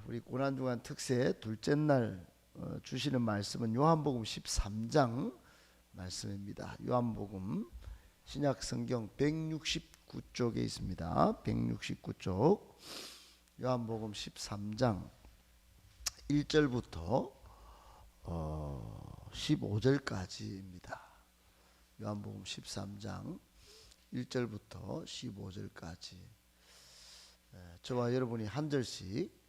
우리 고난주간 특세 둘째 날 주시는 말씀은 요한복음 13장 말씀입니다. 요한복음 신약 성경 169쪽에 있습니다. 169쪽 요한복음 13장 1절부터 15절까지입니다. 요한복음 13장 1절부터 15절까지 저와 여러분이 한 절씩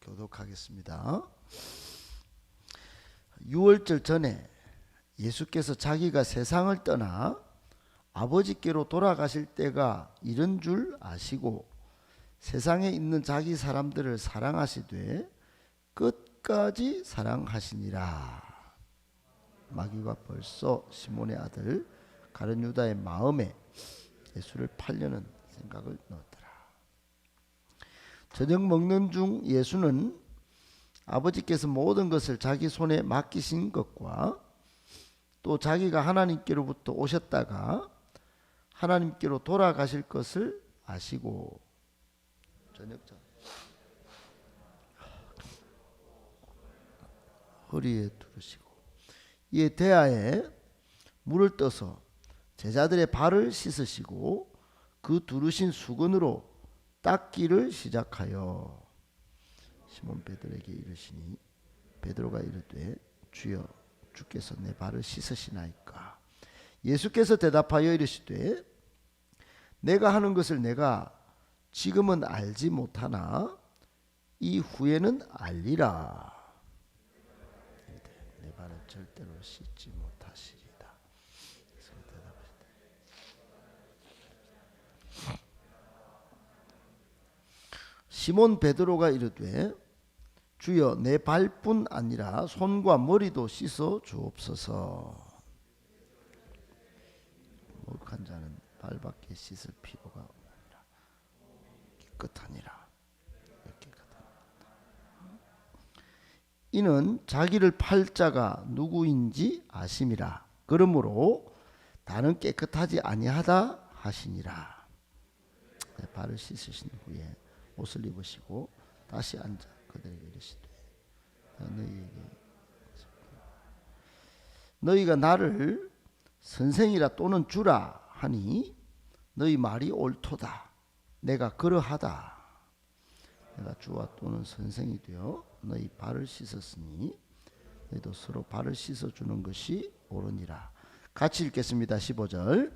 교독하겠습니다. 6월절 전에 예수께서 자기가 세상을 떠나 아버지께로 돌아가실 때가 이른 줄 아시고 세상에 있는 자기 사람들을 사랑하시되 끝까지 사랑하시니라. 마귀가 벌써 시몬의 아들 가룟 유다의 마음에 예수를 팔려는 생각을 넣었더라. 저녁 먹는 중 예수는 아버지께서 모든 것을 자기 손에 맡기신 것과 또 자기가 하나님께로부터 오셨다가 하나님께로 돌아가실 것을 아시고 저녁 전 허리에 두르시고 이에 대야에 물을 떠서 제자들의 발을 씻으시고 그 두르신 수건으로 닦기를 시작하여 시몬 베드로에게 이르시니 베드로가 이르되 주여 주께서 내 발을 씻으시나이까. 예수께서 대답하여 이르시되 내가 하는 것을 내가 지금은 알지 못하나 이후에는 알리라. 내 발을 절대로 씻지 못하시리다. 시몬 베드로가 이르되 주여 내 발뿐 아니라 손과 머리도 씻어 주옵소서. 목욕한 자는 발밖에 씻을 필요가 없느니라. 깨끗하니라. 이는 자기를 팔 자가 누구인지 아심이라. 그러므로 나는 깨끗하지 아니하다 하시니라. 발을 씻으신 후에 옷을 입으시고 다시 앉아 그들에게 이르시되 너희가 나를 선생이라 또는 주라 하니 너희 말이 옳도다. 내가 그러하다. 내가 주와 또는 선생이 되어 너희 발을 씻었으니 너희도 서로 발을 씻어주는 것이 옳으니라. 같이 읽겠습니다. 15절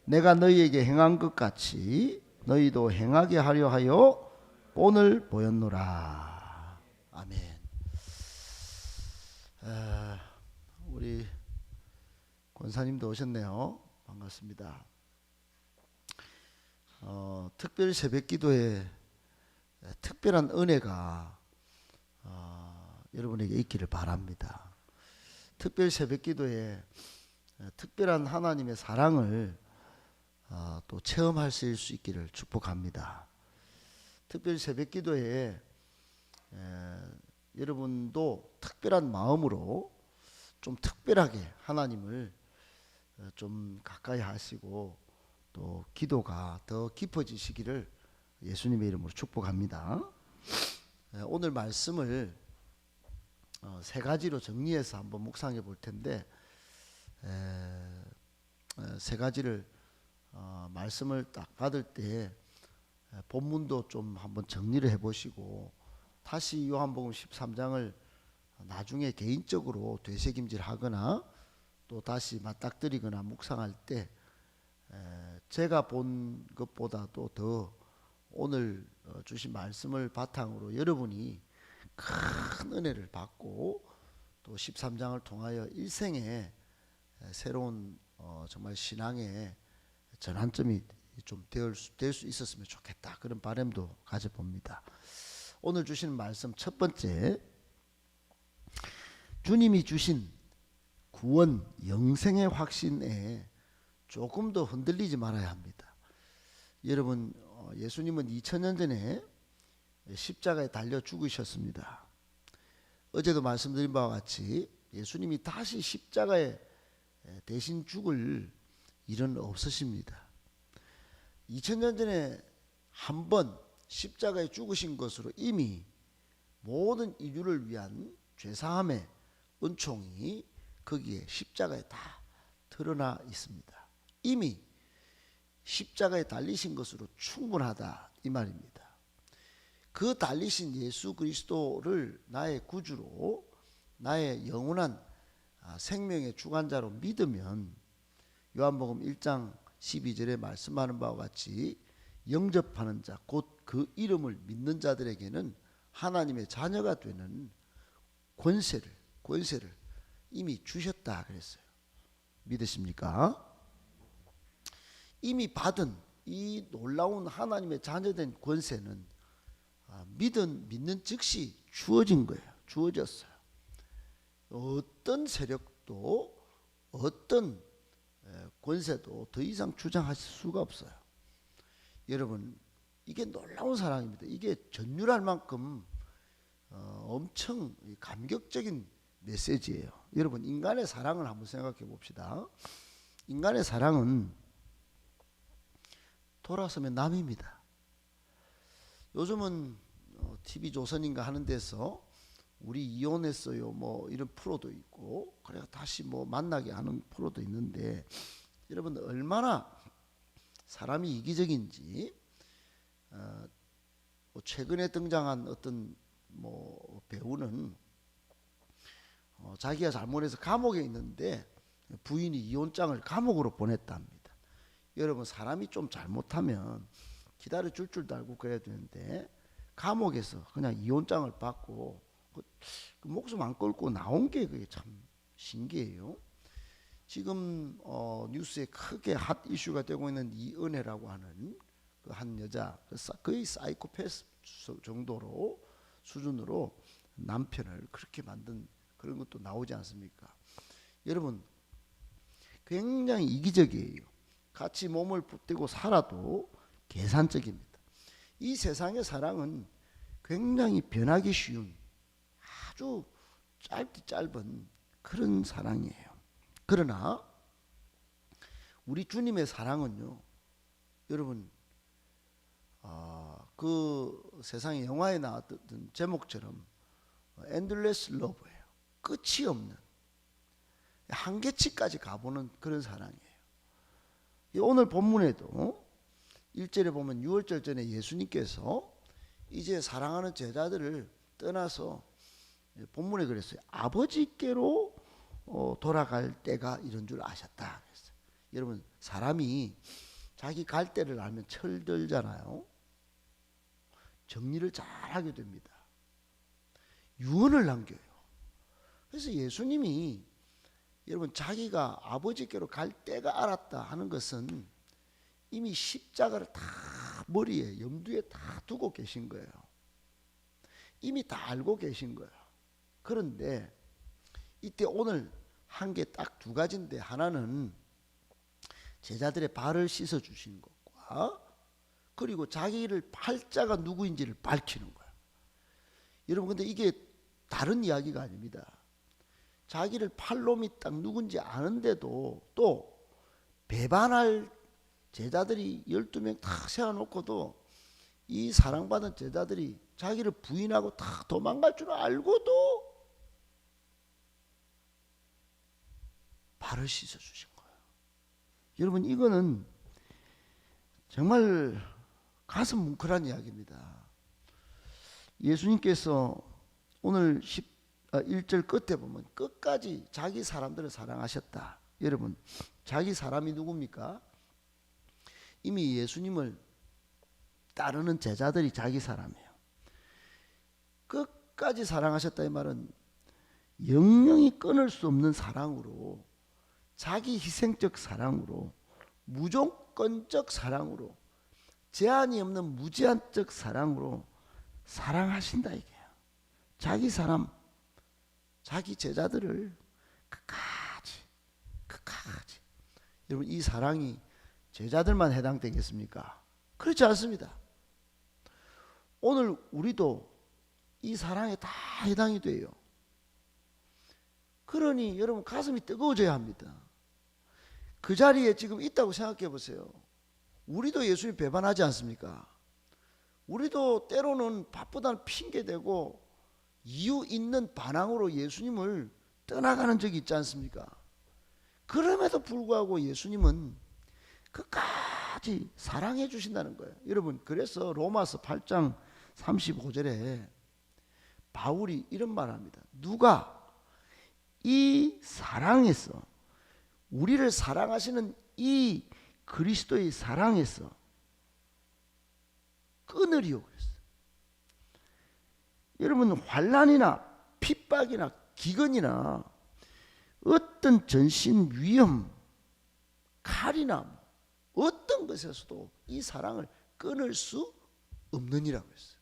내가 너희에게 행한 것 같이 너희도 행하게 하려 하여 본을 보였노라. 아멘. 우리 권사님도 오셨네요. 반갑습니다. 특별 새벽기도에 특별한 은혜가 여러분에게 있기를 바랍니다. 특별 새벽기도에 특별한 하나님의 사랑을 또 체험하실 수 있기를 축복합니다. 특별 새벽기도에 여러분도 특별한 마음으로 좀 특별하게 하나님을 좀 가까이 하시고 또 기도가 더 깊어지시기를 예수님의 이름으로 축복합니다. 오늘 말씀을 세 가지로 정리해서 한번 묵상해 볼 텐데 세 가지를 말씀을 딱 받을 때 본문도 좀 한번 정리를 해보시고 다시 요한복음 13장을 나중에 개인적으로 되새김질하거나 또 다시 맞닥뜨리거나 묵상할 때 제가 본 것보다도 더 오늘 주신 말씀을 바탕으로 여러분이 큰 은혜를 받고 또 13장을 통하여 일생에 새로운 정말 신앙의 전환점이 좀 될 수 있었으면 좋겠다. 그런 바람도 가져봅니다. 오늘 주시는 말씀 첫 번째, 주님이 주신 구원 영생의 확신에 조금 더 흔들리지 말아야 합니다. 여러분, 예수님은 2000년 전에 십자가에 달려 죽으셨습니다. 어제도 말씀드린 바와 같이 예수님이 다시 십자가에 대신 죽을 일은 없으십니다. 2000년 전에 한 번 십자가에 죽으신 것으로 이미 모든 인류를 위한 죄사함의 은총이 거기에 십자가에 다 드러나 있습니다. 이미 십자가에 달리신 것으로 충분하다 이 말입니다. 그 달리신 예수 그리스도를 나의 구주로, 나의 영원한 생명의 주관자로 믿으면 요한복음 1장 12절에 말씀하는 바와 같이 영접하는 자, 곧 그 이름을 믿는 자들에게는 하나님의 자녀가 되는 권세를 이미 주셨다 그랬어요. 믿으십니까? 이미 받은 이 놀라운 하나님의 자녀된 권세는 믿는 즉시 주어진 거예요. 주어졌어요. 어떤 세력도 어떤 권세도 더 이상 주장하실 수가 없어요. 여러분, 이게 놀라운 사랑입니다. 이게 전율할 만큼 엄청 감격적인 메시지예요. 여러분, 인간의 사랑을 한번 생각해 봅시다. 인간의 사랑은 돌아서면 남입니다. 요즘은 TV조선인가 하는 데서 우리 이혼했어요 뭐 이런 프로도 있고, 그래 다시 뭐 만나게 하는 프로도 있는데, 여러분 얼마나 사람이 이기적인지, 최근에 등장한 어떤 뭐 배우는 자기가 잘못해서 감옥에 있는데 부인이 이혼장을 감옥으로 보냈답니다. 여러분, 사람이 좀 잘못하면 기다려 줄 줄도 알고 그래야 되는데 감옥에서 그냥 이혼장을 받고 그 목숨 안 걸고 나온 게 그게 참 신기해요. 지금 뉴스에 크게 핫 이슈가 되고 있는 이은혜라고 하는 그 한 여자, 거의 사이코패스 정도로 수준으로 남편을 그렇게 만든 그런 것도 나오지 않습니까? 여러분, 굉장히 이기적이에요. 같이 몸을 붙들고 살아도 계산적입니다. 이 세상의 사랑은 굉장히 변하기 쉬운 아주 짧은 그런 사랑이에요. 그러나 우리 주님의 사랑은요, 여러분, 그 세상의 영화에 나왔던 제목처럼 endless love예요. 끝이 없는, 한계치까지 가보는 그런 사랑이에요. 오늘 본문에도 1절에 보면 유월절 전에 예수님께서 이제 사랑하는 제자들을 떠나서 본문에 그랬어요. 아버지께로 돌아갈 때가 이런 줄 아셨다 그랬어요. 여러분, 사람이 자기 갈 때를 알면 철들잖아요. 정리를 잘 하게 됩니다. 유언을 남겨요. 그래서 예수님이 여러분, 자기가 아버지께로 갈 때가 알았다 하는 것은 이미 십자가를 다 머리에 염두에 다 두고 계신 거예요. 이미 다 알고 계신 거예요. 그런데 이때 오늘 한 게 딱 두 가지인데, 하나는 제자들의 발을 씻어 주신 것과, 그리고 자기를 팔자가 누구인지를 밝히는 거예요. 여러분, 근데 이게 다른 이야기가 아닙니다. 자기를 팔놈이 딱 누군지 아는데도 또 배반할 제자들이 12명 다 세워놓고도 이 사랑받은 제자들이 자기를 부인하고 다 도망갈 줄 알고도 발을 씻어 주신 거예요. 여러분, 이거는 정말 가슴 뭉클한 이야기입니다. 예수님께서 오늘 1절 끝에 보면 끝까지 자기 사람들을 사랑하셨다. 여러분, 자기 사람이 누굽니까? 이미 예수님을 따르는 제자들이 자기 사람이에요. 끝까지 사랑하셨다 이 말은 영영이 끊을 수 없는 사랑으로, 자기 희생적 사랑으로, 무조건적 사랑으로, 제한이 없는 무제한적 사랑으로 사랑하신다 이게요. 자기 사람, 자기 제자들을 끝까지. 여러분, 이 사랑이 제자들만 해당되겠습니까? 그렇지 않습니다. 오늘 우리도 이 사랑에 다 해당이 돼요. 그러니 여러분, 가슴이 뜨거워져야 합니다. 그 자리에 지금 있다고 생각해 보세요. 우리도 예수님 배반하지 않습니까? 우리도 때로는 바쁘다는 핑계대고 이유 있는 반항으로 예수님을 떠나가는 적이 있지 않습니까? 그럼에도 불구하고 예수님은 끝까지 사랑해 주신다는 거예요. 여러분, 그래서 로마서 8장 35절에 바울이 이런 말을 합니다. 누가 이 사랑에서, 우리를 사랑하시는 이 그리스도의 사랑에서 끊으리요 그랬어요. 여러분, 환난이나 핍박이나 기근이나 어떤 전신 위험, 칼이나 어떤 것에서도 이 사랑을 끊을 수 없느니라고 했어요.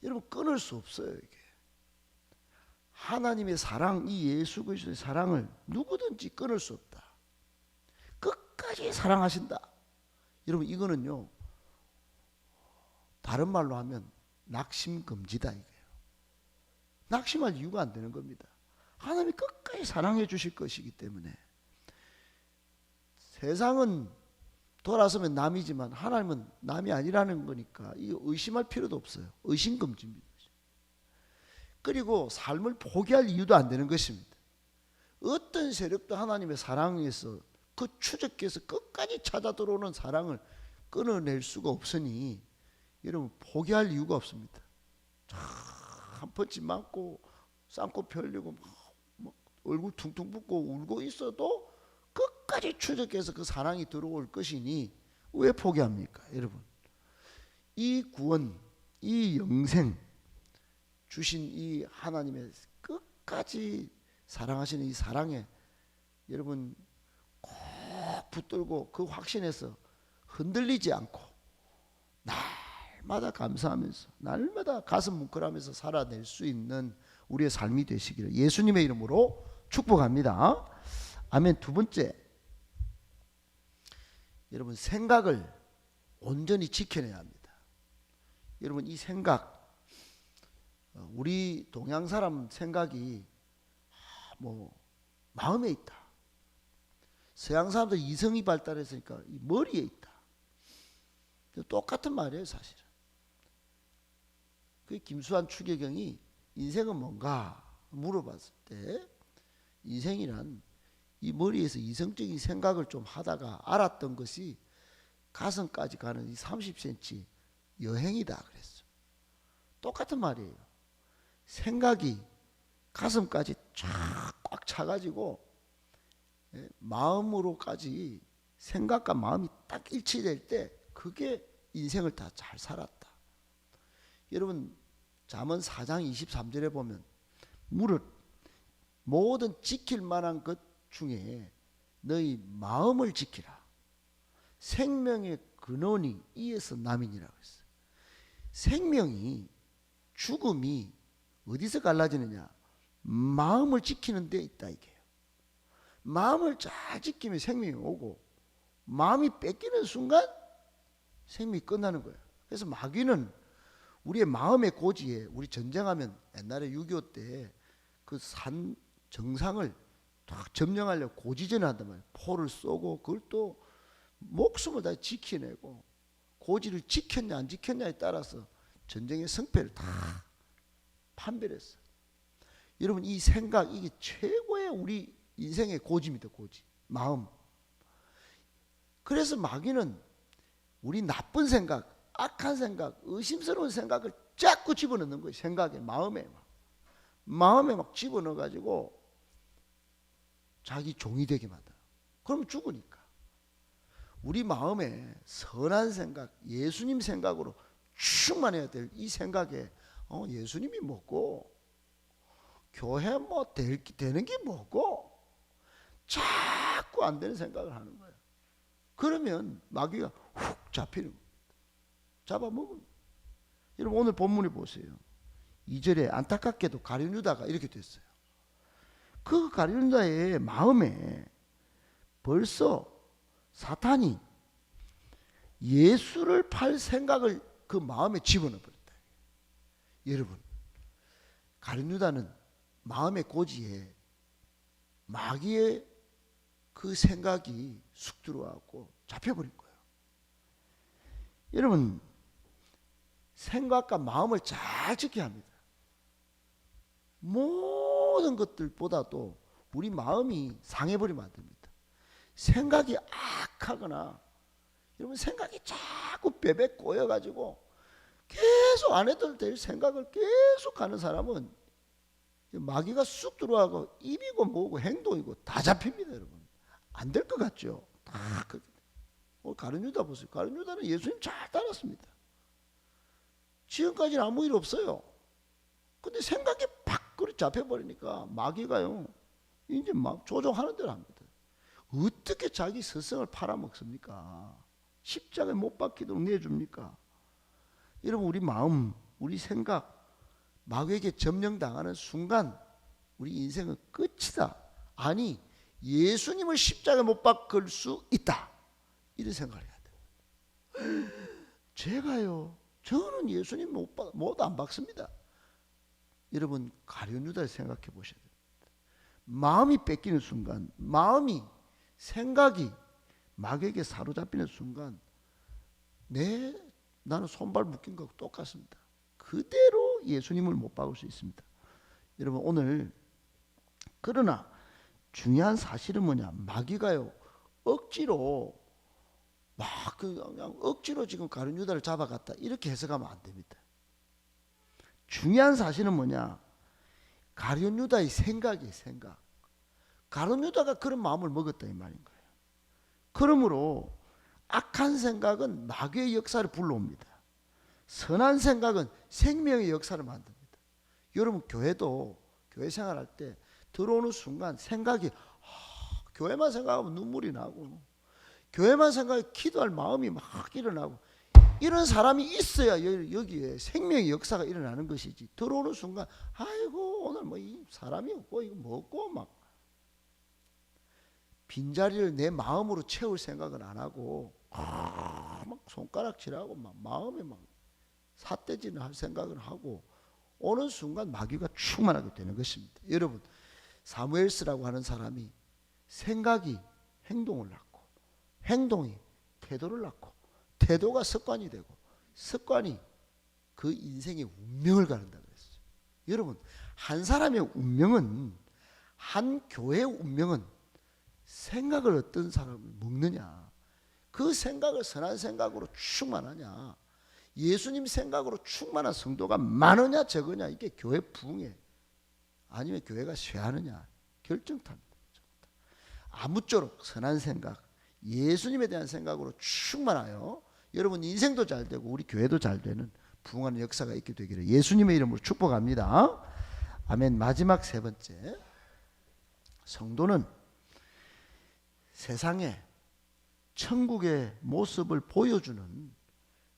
여러분, 끊을 수 없어요. 이게 하나님의 사랑, 이 예수 그리스도의 사랑을 누구든지 끊을 수 없다. 끝까지 사랑하신다. 여러분, 이거는요, 다른 말로 하면 낙심금지다 이거예요. 낙심할 이유가 안 되는 겁니다. 하나님이 끝까지 사랑해 주실 것이기 때문에. 세상은 돌아서면 남이지만 하나님은 남이 아니라는 거니까 이거 의심할 필요도 없어요. 의심금지입니다. 그리고 삶을 포기할 이유도 안 되는 것입니다. 어떤 세력도 하나님의 사랑에서 그 추적해서 끝까지 찾아 들어오는 사랑을 끊어낼 수가 없으니 여러분, 포기할 이유가 없습니다. 한 펀치 맞고 쌍코 펴려고 막 얼굴 퉁퉁 붓고 울고 있어도 끝까지 추적해서 그 사랑이 들어올 것이니 왜 포기합니까? 여러분, 이 구원, 이 영생 주신 이 하나님의 끝까지 사랑하시는 이 사랑에 여러분 꼭 붙들고 그 확신에서 흔들리지 않고 날마다 감사하면서 날마다 가슴 뭉클하면서 살아낼 수 있는 우리의 삶이 되시기를 예수님의 이름으로 축복합니다. 아멘. 두 번째, 여러분, 생각을 온전히 지켜내야 합니다. 여러분, 이 생각, 우리 동양 사람 생각이 마음에 있다. 서양 사람들 이성이 발달했으니까 이 머리에 있다. 똑같은 말이에요, 사실은. 그 김수환 추계경이 인생은 뭔가 물어봤을 때, 인생이란 이 머리에서 이성적인 생각을 좀 하다가 알았던 것이 가슴까지 가는 이 30cm 여행이다 그랬어. 똑같은 말이에요. 생각이 가슴까지 쫙 차가지고 마음으로까지 생각과 마음이 딱 일치될 때 그게 인생을 다 잘 살았다. 여러분, 잠언 4장 23절에 보면 무릇 모든 지킬 만한 것 중에 너희 마음을 지키라. 생명의 근원이 이에서 남이니라고 했어요. 생명이, 죽음이 어디서 갈라지느냐? 마음을 지키는 데 있다 이게요. 마음을 잘 지키면 생명이 오고, 마음이 뺏기는 순간 생명이 끝나는 거예요. 그래서 마귀는 우리의 마음의 고지에, 우리 전쟁하면 옛날에 6.25 때 그 산 정상을 딱 점령하려고 고지전을 한단 말이에요. 포를 쏘고 그걸 또 목숨을 다 지켜내고, 고지를 지켰냐 안 지켰냐에 따라서 전쟁의 승패를 다 판별했어요. 여러분, 이 생각, 이게 최고의 우리 인생의 고지입니다. 고지, 마음. 그래서 마귀는 우리 나쁜 생각, 악한 생각, 의심스러운 생각을 자꾸 집어넣는 거예요. 생각에, 마음에 막 집어넣어 가지고 자기 종이 되게 만들어. 그럼 죽으니까. 우리 마음에 선한 생각, 예수님 생각으로 충만해야 될 이 생각에 예수님이 뭐고, 교회 되는 게 뭐고, 자꾸 안 되는 생각을 하는 거예요. 그러면 마귀가 훅 잡히는 거예요. 잡아먹은. 여러분, 오늘 본문을 보세요. 2절에 안타깝게도 가룟 유다가 이렇게 됐어요. 그 가룟 유다의 마음에 벌써 사탄이 예수를 팔 생각을 그 마음에 집어넣어 버렸다. 여러분, 가룟 유다는 마음의 고지에 마귀의 그 생각이 쑥 들어와서 잡혀버린 거예요. 여러분, 생각과 마음을 잘 지켜야 합니다. 모든 것들보다도 우리 마음이 상해버리면 안 됩니다. 생각이 악하거나 여러분 생각이 자꾸 베베 꼬여가지고 계속 안 해도 될 생각을 계속 하는 사람은 마귀가 쑥 들어와서 입이고 뭐고 행동이고 다 잡힙니다. 여러분 안 될 것 같죠? 다 가룟 유다 보세요. 가룟 유다는 예수님 잘 따랐습니다. 지금까지는 아무 일 없어요. 근데 생각이 팍 그리 잡혀버리니까 마귀가요 이제 막 조종하는 대로 합니다. 어떻게 자기 스승을 팔아먹습니까? 십자가에 못 박히도록 내줍니까? 여러분 우리 마음, 우리 생각 마귀에게 점령당하는 순간 우리 인생은 끝이다. 아니 예수님을 십자가에 못 박을 수 있다. 이런 생각을 해야 돼요. 저는 예수님 못 안 박습니다. 여러분 가룟 유다를 생각해 보셔야 됩니다. 마음이 뺏기는 순간, 마음이 생각이 마귀에게 사로잡히는 순간 나는 손발 묶인 것과 똑같습니다. 그대로 예수님을 못 박을 수 있습니다. 여러분 오늘 그러나 중요한 사실은 뭐냐? 마귀가요 억지로 그냥 억지로 지금 가룟 유다를 잡아갔다 이렇게 해석하면 안 됩니다. 중요한 사실은 뭐냐? 가룟 유다의 생각이에요. 생각. 가룟 유다가 그런 마음을 먹었다 이 말인 거예요. 그러므로 악한 생각은 마귀의 역사를 불러옵니다. 선한 생각은 생명의 역사를 만듭니다. 여러분 교회도 교회 생활할 때 들어오는 순간 생각이 교회만 생각하면 눈물이 나고 교회만 생각해 기도할 마음이 막 일어나고 이런 사람이 있어야 여기에 생명의 역사가 일어나는 것이지. 들어오는 순간 아이고 오늘 뭐 이 사람이 없고 이거 먹고 막 빈자리를 내 마음으로 채울 생각은 안 하고 막 손가락질하고 막 마음에 막 삿대질을 할 생각을 하고 오는 순간 마귀가 충만하게 되는 것입니다. 여러분 사무엘스라고 하는 사람이 생각이 행동을 낳고 행동이 태도를 낳고 태도가 습관이 되고 습관이 그 인생의 운명을 가른다고 그랬어요. 여러분 한 사람의 운명은 한 교회의 운명은 생각을 어떤 사람을 먹느냐 그 생각을 선한 생각으로 충만하냐 예수님 생각으로 충만한 성도가 많으냐 적으냐 이게 교회 부흥에 아니면 교회가 쇠하느냐 결정탑니다. 아무쪼록 선한 생각 예수님에 대한 생각으로 충만하여 여러분 인생도 잘 되고 우리 교회도 잘 되는 부흥하는 역사가 있게 되기를 예수님의 이름으로 축복합니다. 아멘. 마지막 세 번째 성도는 세상에 천국의 모습을 보여주는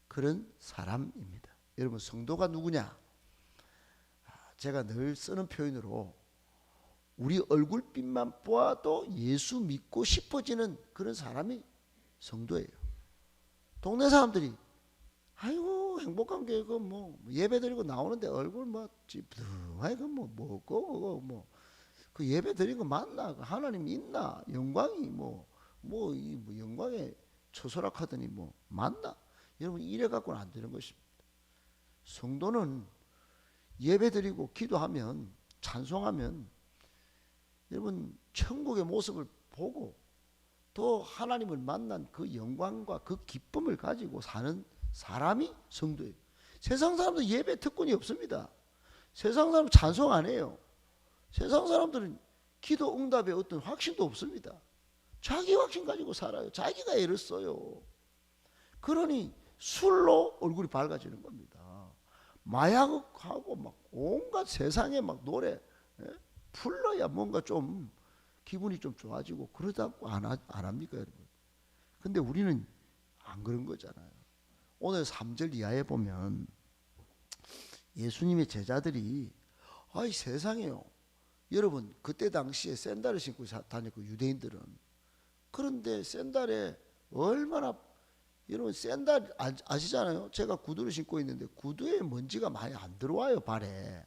그런 사람입니다. 여러분 성도가 누구냐? 제가 늘 쓰는 표현으로 우리 얼굴빛만 보아도 예수 믿고 싶어지는 그런 사람이 성도예요. 동네 사람들이 아이고 행복한 게 그 뭐 예배 드리고 나오는데 얼굴 뭐 찌뿌둥하게 뭐 먹고 뭐 그 예배 드린 거 맞나? 하나님 있나? 영광이 뭐 영광에 처소락하더니 뭐 맞나? 여러분 이래 갖고는 안 되는 것입니다. 성도는 예배 드리고 기도하면 찬송하면 여러분 천국의 모습을 보고 또 하나님을 만난 그 영광과 그 기쁨을 가지고 사는 사람이 성도예요. 세상 사람들 예배 특권이 없습니다. 세상 사람 찬송 안 해요. 세상 사람들은 기도 응답에 어떤 확신도 없습니다. 자기 확신 가지고 살아요. 자기가 애를 써요. 그러니 술로 얼굴이 밝아지는 겁니다. 마약하고 막 온갖 세상에 막 노래 불러야 뭔가 좀 기분이 좀 좋아지고 그러다고 안 합니까 여러분? 근데 우리는 안 그런 거잖아요. 오늘 3절 이하에 보면 예수님의 제자들이 아이 세상에요. 여러분 그때 당시에 샌들을 신고 다녔고 유대인들은 그런데 샌들에 얼마나 여러분 샌들 아시잖아요. 제가 구두를 신고 있는데 구두에 먼지가 많이 안 들어와요 발에.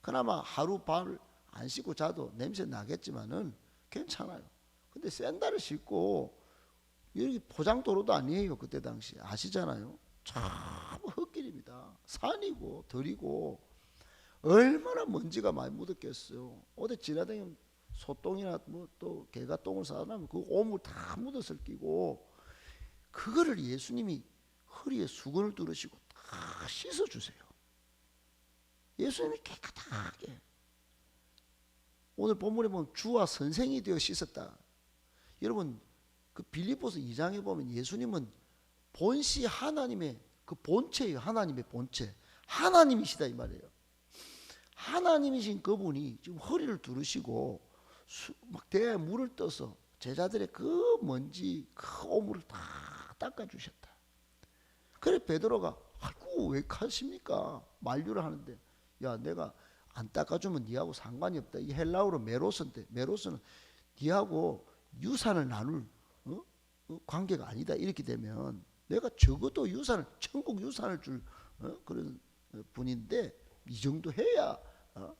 그나마 하루 발 안 씻고 자도 냄새 나겠지만은 괜찮아요. 근데 샌들을 신고 여기 포장도로도 아니에요. 그때 당시 아시잖아요. 참 흙길입니다. 산이고 들이고 얼마나 먼지가 많이 묻었겠어요. 어디 지나다니면 소똥이나 뭐 또 개가 똥을 싸나면 그 오물 다 묻었을 끼고, 그거를 예수님이 허리에 수건을 두르시고 다 씻어주세요. 예수님이 깨끗하게. 오늘 본문에 보면 주와 선생이 되어 씻었다. 여러분 그 빌립보서 2장에 보면 예수님은 본시 하나님의 그 본체예요. 하나님의 본체. 하나님이시다 이 말이에요. 하나님이신 그분이 지금 허리를 두르시고 막 대야에 물을 떠서 제자들의 그 먼지 그 오물을 다 닦아주셨다. 그래 베드로가 아이고 왜 가십니까? 만류를 하는데, 야 내가 안 닦아주면 니하고 상관이 없다. 이 헬라어로 메로스인데, 메로스는 니하고 유산을 나눌 관계가 아니다. 이렇게 되면 내가 적어도 유산을, 천국 유산을 줄 그런 분인데 이 정도 해야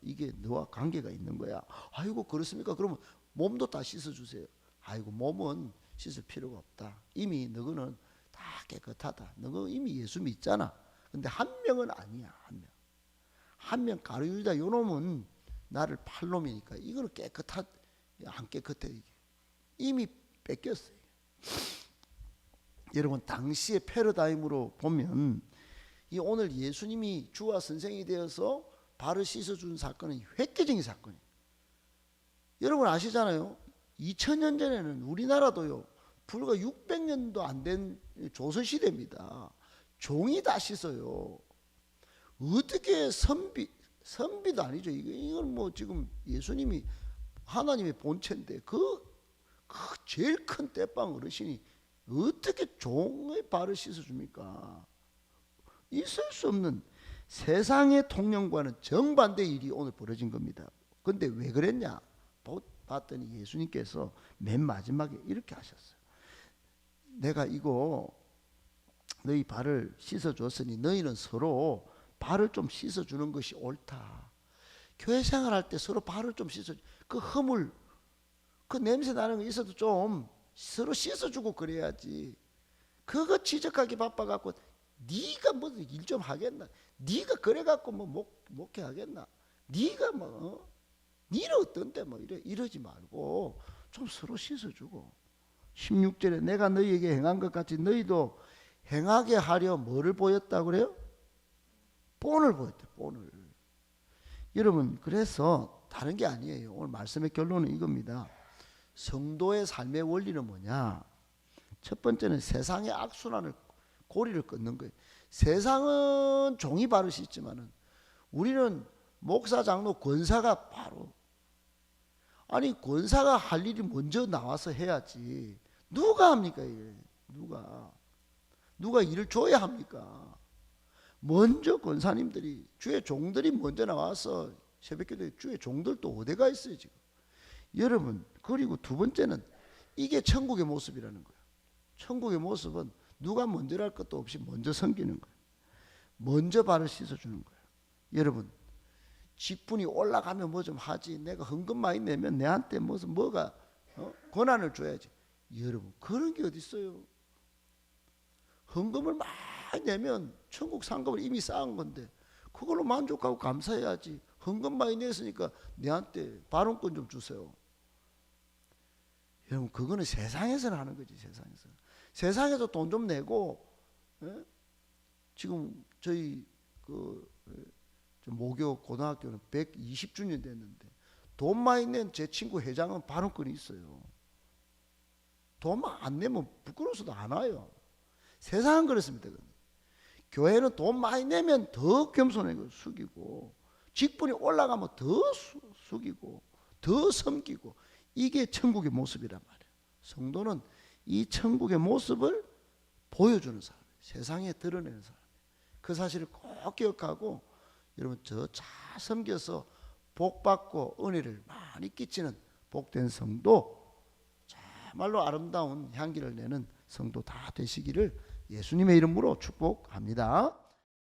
이게 너와 관계가 있는 거야. 아이고 그렇습니까? 그러면 몸도 다 씻어주세요. 아이고 몸은 씻을 필요가 없다. 이미 너는 다 깨끗하다. 너 이미 예수 믿잖아. 근데 한 명은 아니야. 한 명 가룟유다 요 놈은 나를 팔 놈이니까 이거는 안 깨끗해. 이게 이미 뺏겼어요. 여러분 당시의 패러다임으로 보면 이 오늘 예수님이 주와 선생이 되어서 발을 씻어준 사건은 획기적인 사건이에요. 여러분 아시잖아요. 2000년 전에는 우리나라도요 불과 600년도 안 된 조선시대입니다. 종이 다 씻어요. 어떻게 선비도 아니죠. 이건 뭐 지금 예수님이 하나님의 본체인데 그 제일 큰 떼빵 어르신이 어떻게 종의 발을 씻어줍니까? 있을 수 없는 세상의 통념과는 정반대의 일이 오늘 벌어진 겁니다. 근데 왜 그랬냐? 봤더니 예수님께서 맨 마지막에 이렇게 하셨어요. 내가 이거 너희 발을 씻어줬으니 너희는 서로 발을 좀 씻어주는 것이 옳다. 교회 생활할 때 서로 발을 좀 그 허물, 그 냄새 나는 거 있어도 좀 서로 씻어주고 그래야지. 그거 지적하기 바빠갖고 네가 뭐 일 좀 하겠나? 네가 그래갖고 뭐 목회 하겠나? 네가 뭐 니는 어떤데 뭐 이러지 말고 좀 서로 씻어주고. 16절에 내가 너희에게 행한 것 같이 너희도 행하게 하려 뭐를 보였다 그래요? 본을 보였대. 본을. 여러분 그래서 다른 게 아니에요. 오늘 말씀의 결론은 이겁니다. 성도의 삶의 원리는 뭐냐? 첫 번째는 세상의 악순환을 고리를 끊는 거예요. 세상은 종이 발을 씻지만은 우리는 목사, 장로, 권사가 바로, 아니 권사가 할 일이 먼저 나와서 해야지. 누가 합니까 이게? 누가 일을 줘야 합니까? 먼저 권사님들이, 주의 종들이 먼저 나와서 새벽기도에 주의 종들도 어디가 있어요 지금. 여러분 그리고 두 번째는 이게 천국의 모습이라는 거예요. 천국의 모습은 누가 먼저 할 것도 없이 먼저 섬기는 거예요. 먼저 발을 씻어주는 거예요. 여러분 직분이 올라가면 뭐 좀 하지. 내가 헌금 많이 내면 내한테 뭐가 권한을 줘야지. 여러분 그런 게 어디 있어요? 헌금을 많이 내면 천국 상급을 이미 쌓은 건데 그걸로 만족하고 감사해야지. 헌금 많이 냈으니까 내한테 발언권 좀 주세요. 여러분 그거는 세상에서는 하는 거지. 세상에서 돈 좀 내고, 지금 저희 모교 고등학교는 120주년 됐는데 돈 많이 낸 제 친구 회장은 발언권이 있어요. 돈 안 내면 부끄러워서도 안 와요. 세상은 그렇습니다. 교회는 돈 많이 내면 더 겸손하게 숙이고, 직분이 올라가면 더 숙이고, 더 섬기고, 이게 천국의 모습이란 말이에요. 성도는 이 천국의 모습을 보여주는 사람, 세상에 드러내는 사람. 그 사실을 꼭 기억하고 여러분 저 잘 섬겨서 복 받고 은혜를 많이 끼치는 복된 성도, 정말로 아름다운 향기를 내는 성도 다 되시기를 예수님의 이름으로 축복합니다.